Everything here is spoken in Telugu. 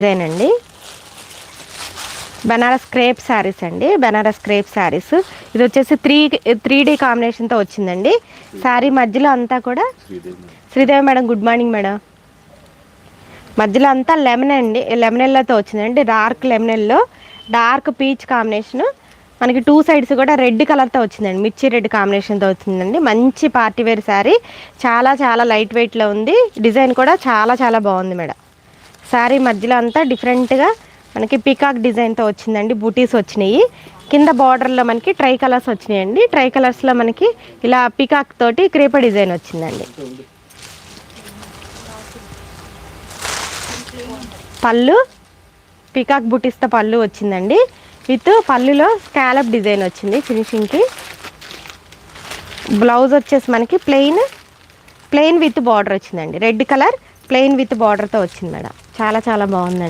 ఇదేనండి బనారస్ క్రేప్ శారీస్ అండి. బనారస్ క్రేప్ శారీస్ ఇది వచ్చేసి 3D కాంబినేషన్తో వచ్చిందండి. శారీ మధ్యలో అంతా కూడా Sridevi madam, good morning madam. మధ్యలో అంతా లెమన్ అండి, లెమనెల్లోతో వచ్చిందండి. Dark lemon yellow dark peach combination. మనకి 2 సైడ్స్ కూడా రెడ్ కలర్తో వచ్చిందండి, మిర్చి రెడ్ కాంబినేషన్తో వచ్చిందండి. మంచి పార్టీ వేర్ శారీ, చాలా చాలా లైట్ వెయిట్లో ఉంది. డిజైన్ కూడా చాలా చాలా బాగుంది మేడం. శారీ మధ్యలో అంతా డిఫరెంట్గా మనకి పీకాక్ డిజైన్తో వచ్చిందండి. బూటీస్ వచ్చినాయి. కింద బార్డర్లో మనకి ట్రై కలర్స్ వచ్చినాయండి. ట్రై కలర్స్లో మనకి ఇలా పీకాక్ తోటి క్రేప డిజైన్ వచ్చిందండి. పళ్ళు పీకాక్ బూటీస్తో పళ్ళు వచ్చిందండి. విత్ పళ్ళులో స్కాలప్ డిజైన్ వచ్చింది ఫినిషింగ్కి. బ్లౌజ్ వచ్చేసి మనకి ప్లెయిన్ విత్ బార్డర్ వచ్చిందండి. రెడ్ కలర్ ప్లెయిన్ విత్ బార్డర్తో వచ్చింది మేడం. చాలా చాలా బాగుందండి.